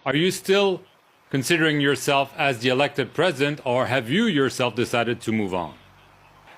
Are you still considering yourself as the elected president, or have you yourself decided to move on?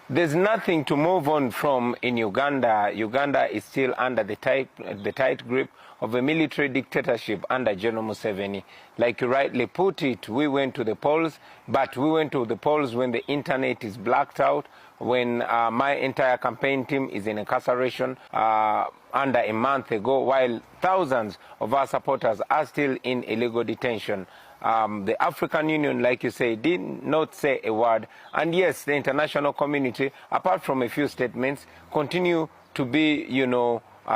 There's nothing to move on from in Uganda. Uganda is still under the tight grip of a military dictatorship under General Museveni. Like you rightly put it, we went to the polls, but we went to the polls when the internet is blacked out, when my entire campaign team is in incarceration under a month ago, while thousands of our supporters are still in illegal detention. The African Union, like you say, did not say a word. And yes, the international community, apart from a few statements, continue to be,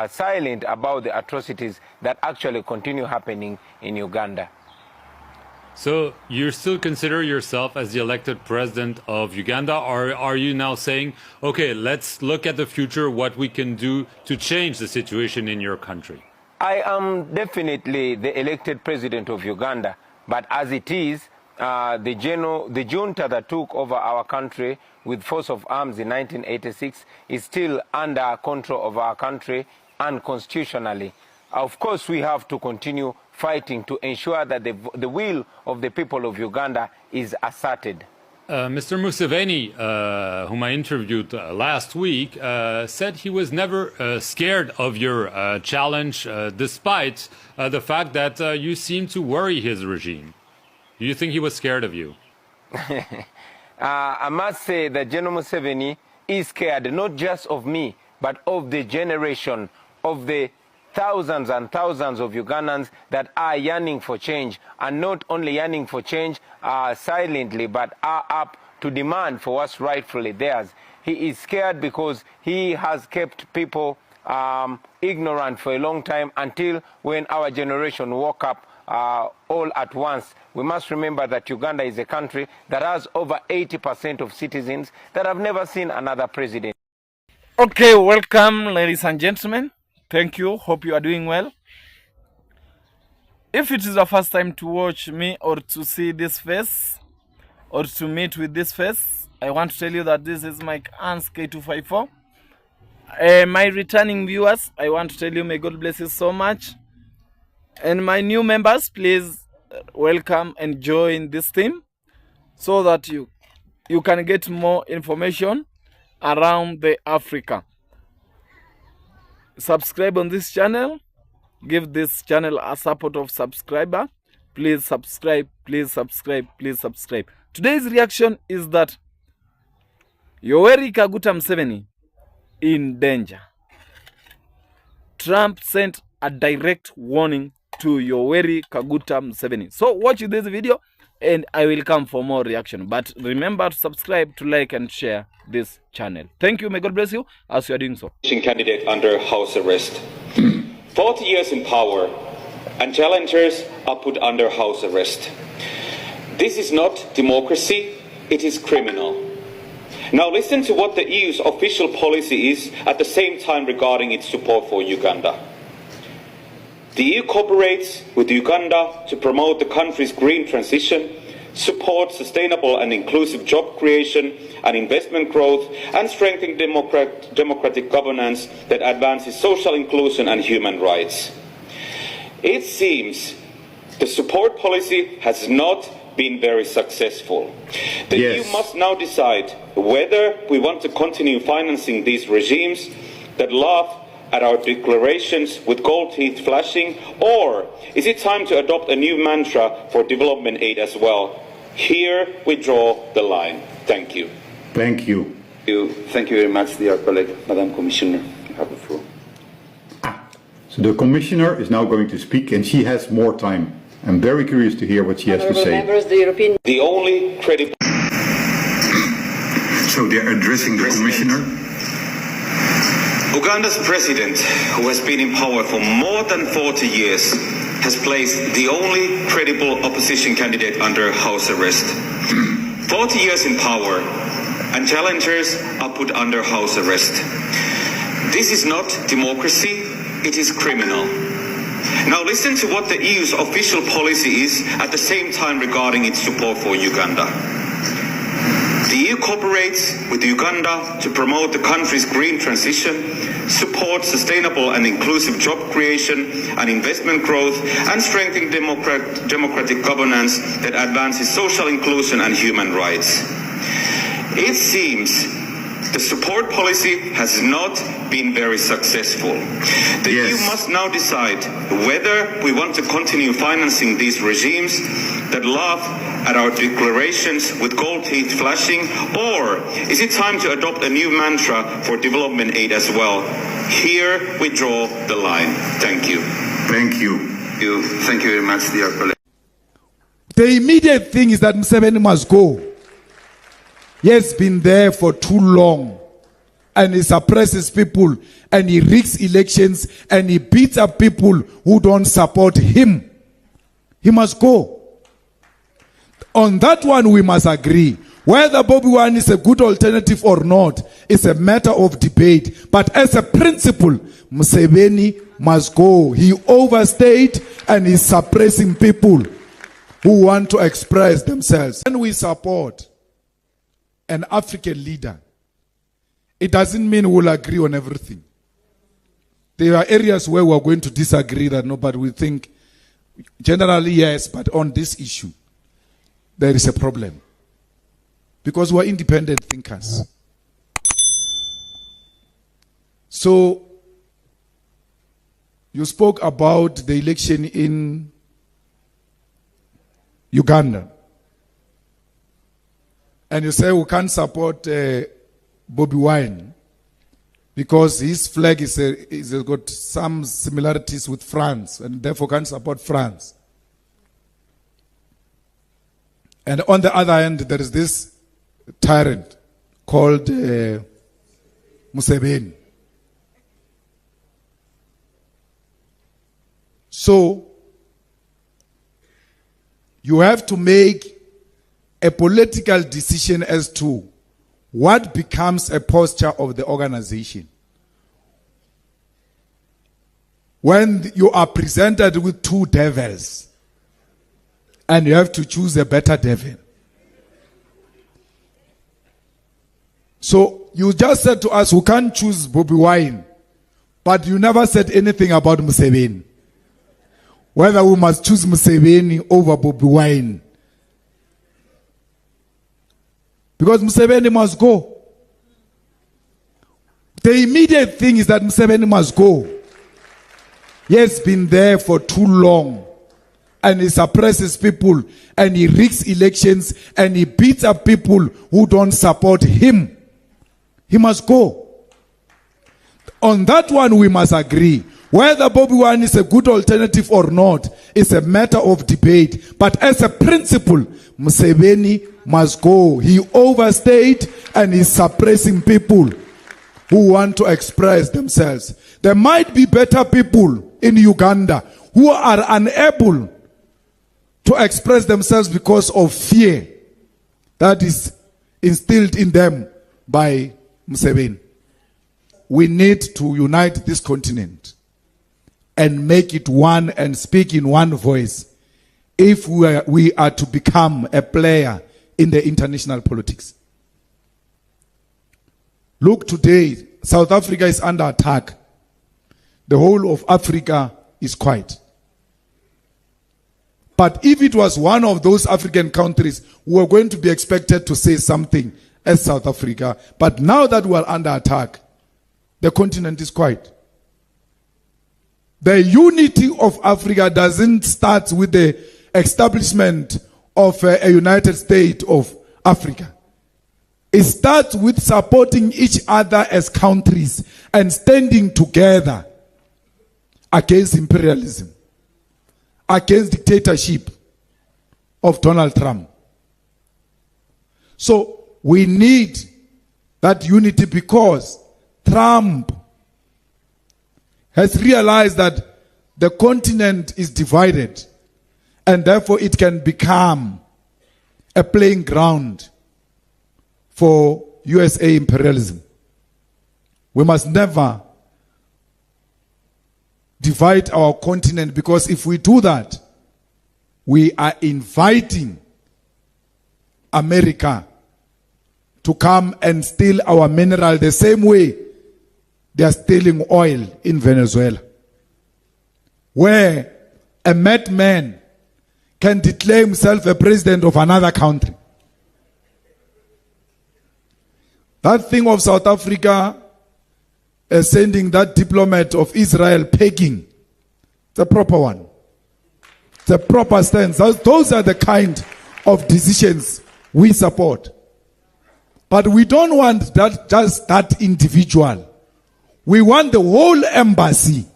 silent about the atrocities that actually continue happening in Uganda. So you still consider yourself as the elected president of Uganda, or are you now saying, okay, let's look at the future, what we can do to change the situation in your country? I am definitely the elected president of Uganda. But as it is, the junta that took over our country with force of arms in 1986 is still under control of our country unconstitutionally. Of course, we have to continue fighting to ensure that the will of the people of Uganda is asserted. Mr. Museveni, whom I interviewed last week, said he was never scared of your challenge, despite the fact that you seem to worry his regime. Do you think he was scared of you? I must say that General Museveni is scared not just of me, but of the generation, of the thousands and thousands of Ugandans that are yearning for change, and not only yearning for change silently, but are up to demand for what's rightfully theirs. He is scared because he has kept people ignorant for a long time, until when our generation woke up all at once. We must remember that Uganda is a country that has over 80% of citizens that have never seen another president. Okay, welcome ladies and gentlemen. Thank you. Hope you are doing well. If it is the first time to watch me or to see this face or to meet with this face, I want to tell you that this is MIKEANN'S K254. My returning viewers, I want to tell you, may God bless you so much. And my new members, please welcome and join this team so that you can get more information around the Africa. Subscribe on this channel. Give this channel a support of subscriber. Please subscribe, please subscribe, please subscribe. Today's reaction is that Yoweri Kaguta Museveni in danger. Trump sent a direct warning to Yoweri Kaguta Museveni. So watch this video and I will come for more reaction. But remember to subscribe, to like and share this channel. Thank you. May God bless you as you are doing so. Candidate under house arrest. 40 years in power and challengers are put under house arrest. This is not democracy, it is criminal. Now listen to what the EU's official policy is at the same time regarding its support for Uganda. The EU cooperates with Uganda to promote the country's green transition, support sustainable and inclusive job creation and investment growth, and strengthen democratic governance that advances social inclusion and human rights. It seems the support policy has not been very successful. The EU must now decide whether we want to continue financing these regimes that laugh at our declarations with gold teeth flashing, or is it time to adopt a new mantra for development aid as well? Here we draw the line. Thank you. Thank you. Thank you very much, dear colleague. Madam Commissioner, you have the floor. So the Commissioner is now going to speak and she has more time. I'm very curious to hear what she has to say. Members, the only credible... So they're addressing the Commissioner? Uganda's president, who has been in power for more than 40 years, has placed the only credible opposition candidate under house arrest. 40 years in power, and challengers are put under house arrest. This is not democracy, it is criminal. Now listen to what the EU's official policy is at the same time regarding its support for Uganda. The EU cooperates with Uganda to promote the country's green transition, support sustainable and inclusive job creation and investment growth, and strengthen democratic governance that advances social inclusion and human rights. It seems the support policy has not been very successful. The EU must now decide whether we want to continue financing these regimes that laugh at our declarations with gold teeth flashing, or is it time to adopt a new mantra for development aid as well? Here we draw the line. Thank you. Thank you. Thank you very much, dear colleague. The immediate thing is that Museveni must go. He has been there for too long, and he suppresses people, and he rigs elections, and he beats up people who don't support him. He must go. On that one we must agree. Whether Bobi Wine is a good alternative or not is a matter of debate. But as a principle, Museveni must go. He overstayed and is suppressing people who want to express themselves. And we support an African leader, it doesn't mean we'll agree on everything. There are areas where we're going to disagree that nobody will think, generally yes, but on this issue, there is a problem. Because we're independent thinkers. So, you spoke about the election in Uganda. And you say we can't support Bobi Wine because his flag is got some similarities with France and therefore can't support France. And on the other hand, there is this tyrant called Museveni. So, you have to make a political decision as to what becomes a posture of the organization. When you are presented with two devils and you have to choose a better devil. So you just said to us, we can't choose Bobi Wine, but you never said anything about Museveni. Whether we must choose Museveni over Bobi Wine. Because Museveni must go. The immediate thing is that Museveni must go. He has been there for too long. And he suppresses people. And he rigs elections. And he beats up people who don't support him. He must go. On that one we must agree. Whether Bobi Wine is a good alternative or not is a matter of debate. But as a principle, Museveni must go. He overstayed and is suppressing people who want to express themselves. There might be better people in Uganda who are unable to express themselves because of fear that is instilled in them by Museveni. We need to unite this continent and make it one and speak in one voice if we are to become a player in the international politics. Look, today, South Africa is under attack. The whole of Africa is quiet. But if it was one of those African countries, we were going to be expected to say something as South Africa. But now that we are under attack, the continent is quiet. The unity of Africa doesn't start with the establishment of a United States of Africa. It starts with supporting each other as countries and standing together against imperialism, against dictatorship of Donald Trump. So we need that unity because Trump has realized that the continent is divided and therefore it can become a playing ground for USA imperialism. We must never divide our continent because if we do that, we are inviting America to come and steal our mineral the same way they are stealing oil in Venezuela, where a madman can declare himself a president of another country. That thing of South Africa sending that diplomat of Israel pegging, it's a proper one. It's a proper stance. Those are the kind of decisions we support. But we don't want that just that individual. We want the whole embassy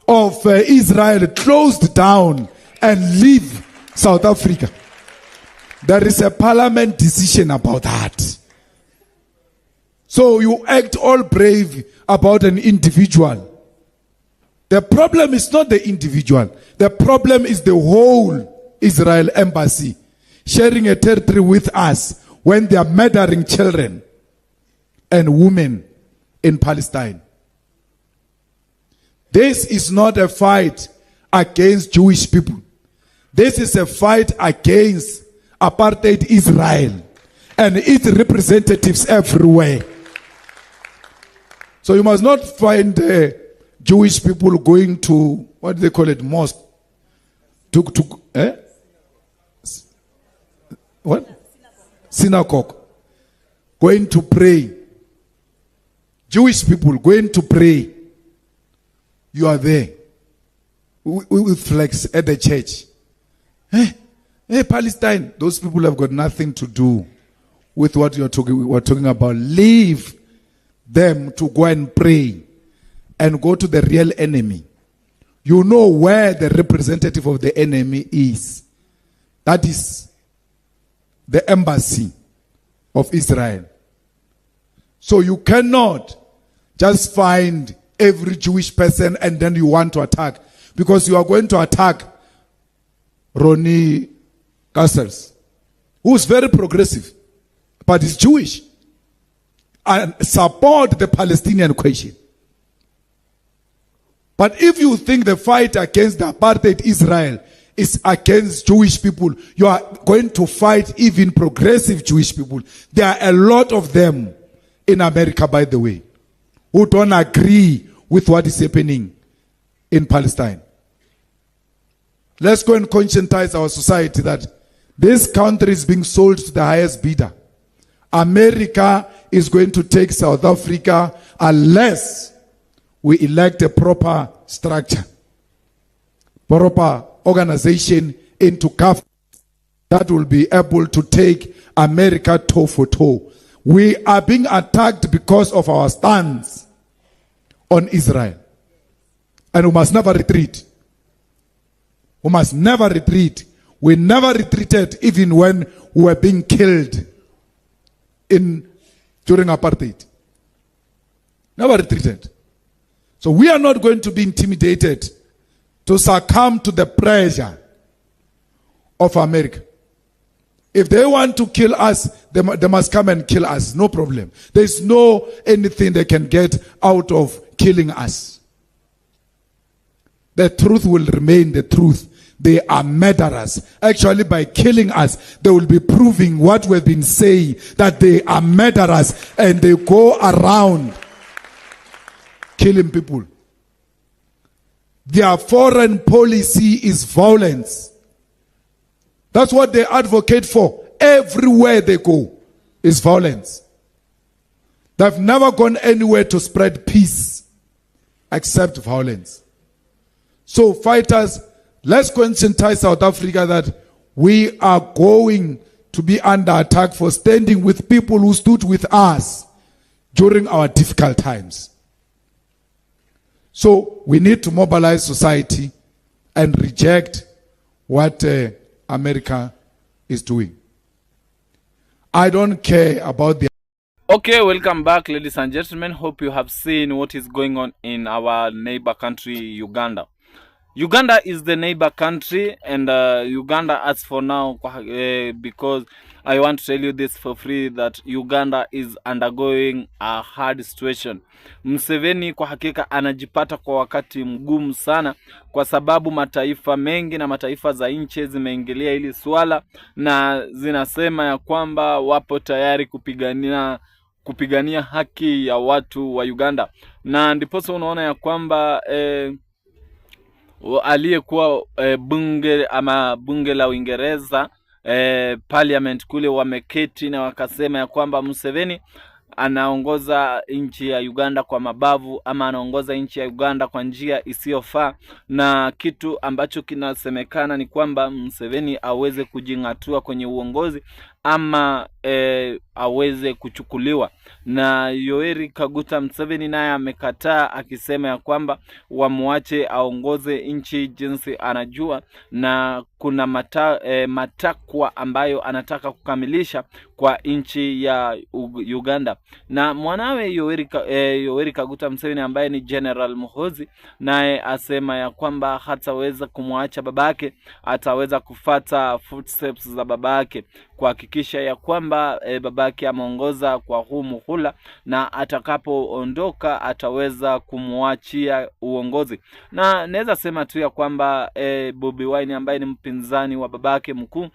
of Israel closed down and leave South Africa. There is a parliament decision about that. So you act all brave about an individual. The problem is not the individual. The problem is the whole Israel embassy sharing a territory with us when they are murdering children and women in Palestine. This is not a fight against Jewish people. This is a fight against apartheid Israel and its representatives everywhere. So you must not find Jewish people going to, what do they call it, mosque? What? Synagogue. Going to pray. Jewish people going to pray. You are there. We will flex at the church. Hey, Palestine. Those people have got nothing to do with what we're talking about. Leave them to go and pray and go to the real enemy. You know where the representative of the enemy is. That is the embassy of Israel. So you cannot just find every Jewish person and then you want to attack, because you are going to attack Ronnie Castles, who is very progressive, but is Jewish, and support the Palestinian question. But if you think the fight against the apartheid Israel is against Jewish people, you are going to fight even progressive Jewish people. There are a lot of them in America, by the way, who don't agree with what is happening in Palestine. Let's go and conscientize our society that this country is being sold to the highest bidder. America is going to take South Africa unless we elect a proper structure, proper organization into government that will be able to take America toe for toe. We are being attacked because of our stance on Israel. And we must never retreat. We must never retreat. We never retreated even when we were being killed during apartheid. Never retreated. So we are not going to be intimidated to succumb to the pressure of America. If they want to kill us, they must come and kill us. No problem. There's no anything they can get out of killing us. The truth will remain the truth. They are murderers. Actually, by killing us, they will be proving what we've been saying, that they are murderers and they go around killing people. Their foreign policy is violence. That's what they advocate for. Everywhere they go is violence. They've never gone anywhere to spread peace except violence. So fighters, let's conscientize South Africa that we are going to be under attack for standing with people who stood with us during our difficult times. So we need to mobilize society and reject what America is doing. I don't care about the... Okay, welcome back, ladies and gentlemen. Hope you have seen what is going on in our neighbor country, Uganda. Uganda is the neighbor country, and Uganda, as for now, because I want to tell you this for free, that Uganda is undergoing a hard situation. Museveni kwa hakika anajipata kwa wakati mgumu sana, kwa sababu mataifa mengi na mataifa za nchi zimeingilia hili swala na zinasema ya kwamba wapo tayari kupigania haki ya watu wa Uganda. Na ndiposa unaona ya kwamba aliyekuwa bunge la Uingereza, parliament kule, wameketi na wakasema ya kwamba Museveni anaongoza nchi ya Uganda kwa mabavu, ama anaongoza nchi ya Uganda kwa njia isiyofaa, na kitu ambacho kinasemekana ni kwamba Museveni aweze kujingatua kwenye uongozi ama aweze kuchukuliwa. Na Yoweri Kaguta Museveni naye amekataa, akisema ya kwamba wamuache aongoze nchi jinsi anajua, na kuna matakwa ambayo anataka kukamilisha kwa nchi ya Uganda. Na mwanawe Yoweri Kaguta Museveni ambaye ni General Muhoozi, naye asema ya kwamba hataweza kumwacha babake, ataweza kufata footsteps za babake, kuhakikisha ya kwamba babake ameongoza kwa huu muhula, na atakapoondoka ataweza kumwachia uongozi. Na naweza sema tu ya kwamba Bobi Wine ambaye ni mpinzani wa babake mkuu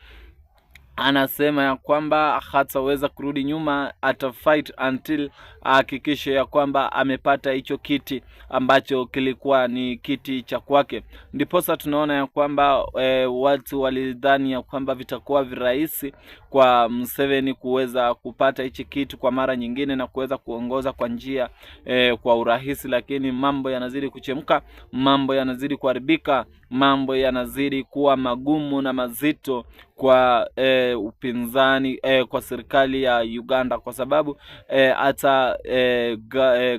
anasema ya kwamba hataweza kurudi nyuma, atafight until hakikishe ya kwamba amepata hicho kiti ambacho kilikuwa ni kiti cha kwake. Ndiposa tunaona ya kwamba watu walidhani ya kwamba vitakuwa virahisi kwa Museveni kuweza kupata hichi kitu kwa mara nyingine na kuweza kuongoza kwa njia kwa urahisi, lakini mambo yanazidi kuchemka, mambo yanazidi kuharibika, mambo yanazidi kuwa magumu na mazito kwa upinzani kwa serikali ya Uganda, kwa sababu hata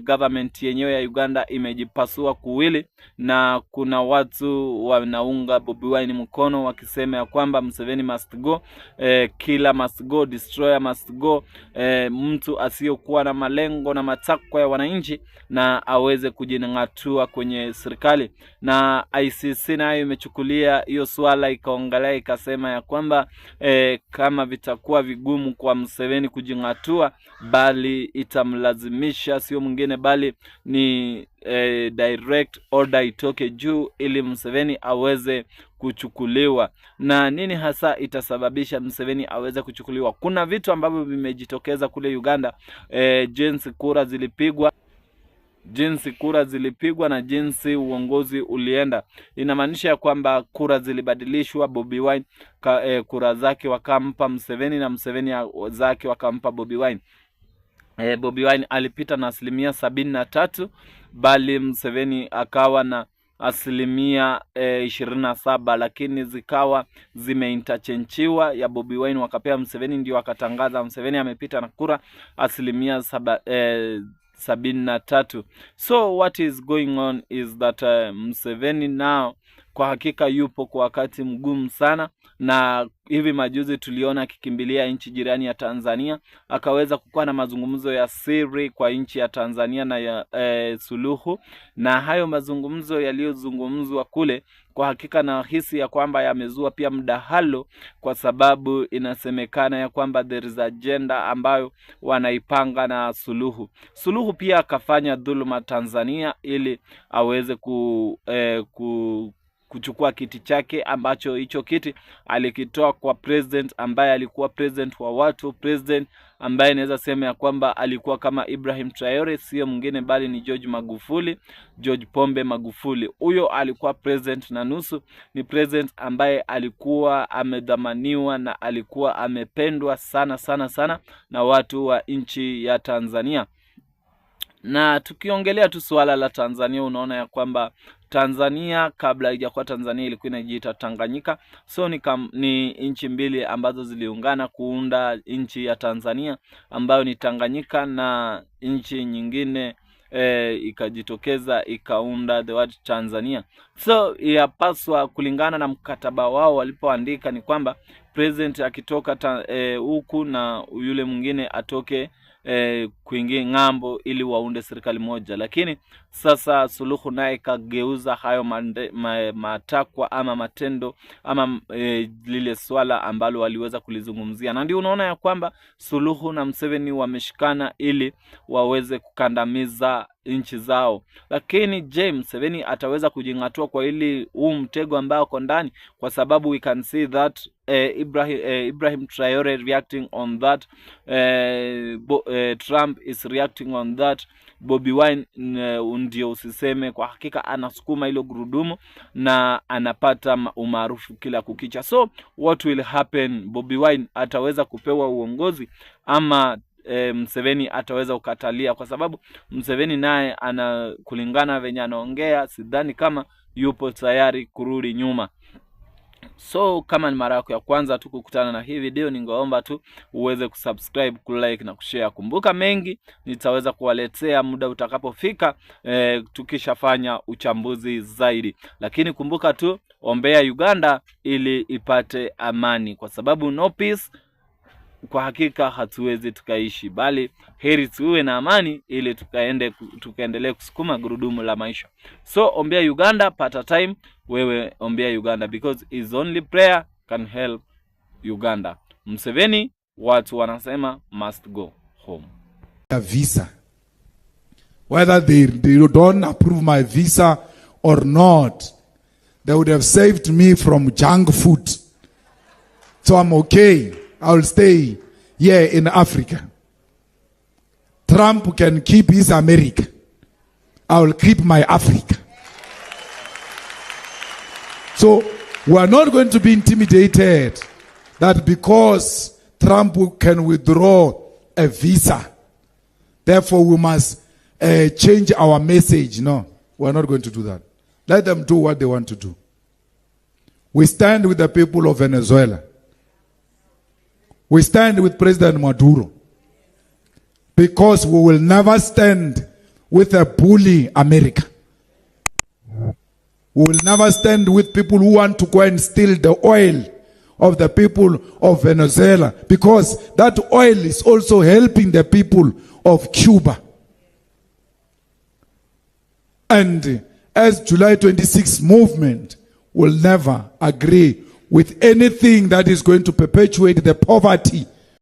government yenyewe ya Uganda imejipasua kuwili, na kuna watu wanaunga Bobi Wine mkono wakisema ya kwamba Museveni must go, killer must go, destroyer must go, mtu asiyokuwa na malengo na matakwa ya wananchi na aweze kujingatua kwenye serikali. Na ICC nayo imechukulia hiyo swala, ikaongelea ikasema ya kwamba kama vitakuwa vigumu kwa Museveni kujingatua, bali itamlazimisha sio mwingine bali ni direct order itoke juu ili Museveni aweze kuchukuliwa. Na nini hasa itasababisha Museveni aweze kuchukuliwa? Kuna vitu ambavyo vimejitokeza kule Uganda, jinsi kura zilipigwa na jinsi uongozi ulienda. Inamaanisha ya kwamba kura zilibadilishwa. Bobi Wine kura zake wakampa Museveni na Museveni zake wakampa Bobi Wine. Bobi Wine alipita na 73%, bali Museveni akawa na 27%, lakini zikawa zimeinterchangewa. Ya Bobi Wine wakapea Museveni, ndio akatangaza Museveni amepita na kura 73%. So what is going on is that Museveni now kwa hakika yupo kwa wakati mgumu sana, na hivi majuzi tuliona akikimbilia nchi jirani ya Tanzania, akaweza kukuwa na mazungumzo ya siri kwa nchi ya Tanzania na ya Suluhu. Na hayo mazungumzo yaliyozungumzwa kule kwa hakika na hisi ya kwamba yamezua pia mdahalo, kwa sababu inasemekana ya kwamba there is agenda ambayo wanaipanga na Suluhu pia akafanya dhuluma Tanzania ili aweze kuchukua kiti chake, ambacho hicho kiti alikitoa kwa president ambaye alikuwa president wa watu, president ambaye naweza sema ya kwamba alikuwa kama Ibrahim Traore, sio mwingine bali ni George Pombe Magufuli. Huyo alikuwa president na nusu, ni president ambaye alikuwa amedhamaniwa na alikuwa amependwa sana sana sana na watu wa nchi ya Tanzania. Na tukiongelea tu swala la Tanzania, unaona ya kwamba Tanzania kabla haijakuwa Tanzania ilikuwa inajiita Tanganyika. So ni nchi mbili ambazo ziliungana kuunda nchi ya Tanzania ambayo ni Tanganyika, na nchi nyingine ikajitokeza ikaunda the word Tanzania. So yapaswa kulingana na mkataba wao walipoandika ni kwamba president akitoka huku na yule mwingine atoke kuingia ng'ambo ili waunde serikali moja. Lakini sasa Suluhu naye kageuza hayo matakwa ama matendo ama lile swala ambalo waliweza kulizungumzia, na ndio unaona ya kwamba Suluhu na Museveni wameshikana ili waweze kukandamiza nchi zao. Lakini je, Museveni ataweza kujingatua kwa ili mtego ambao uko ndani? Kwa sababu we can see that Ibrahim Traore reacting on that, Trump is reacting on that, Bobi Wine ndio usiseme, kwa hakika anasukuma hilo gurudumu na anapata umaarufu kila kukicha. So what will happen? Bobi Wine ataweza kupewa uongozi ama Museveni ataweza ukatalia? Kwa sababu Museveni naye kulingana venye anaongea, sidhani kama yupo tayari kurudi nyuma. So kama ni mara yako ya kwanza tu kukutana na hii video, ningeomba tu uweze kusubscribe, kulike na kushare. Kumbuka mengi nitaweza kuwaletea muda utakapofika, tukishafanya uchambuzi zaidi. Lakini kumbuka tu, ombea Uganda ili ipate amani, kwa sababu no peace kwa hakika hatuwezi tukaishi, bali heri tuwe na amani ili tukaendelee kusukuma gurudumu la maisha. So ombea Uganda, pata time wewe ombea Uganda, because is only prayer can help Uganda. Museveni watu wanasema must go home. A visa, whether they don't approve my visa or not, they would have saved me from junk food. So I'm okay. I'll stay here in Africa. Trump can keep his America. I'll keep my Africa. So we are not going to be intimidated that because Trump can withdraw a visa, therefore we must change our message. No, we are not going to do that. Let them do what they want to do. We stand with the people of Venezuela. We stand with President Maduro, because we will never stand with a bully America. We will never stand with people who want to go and steal the oil of the people of Venezuela, because that oil is also helping the people of Cuba. And as July 26 movement will never agree with anything that is going to perpetuate the poverty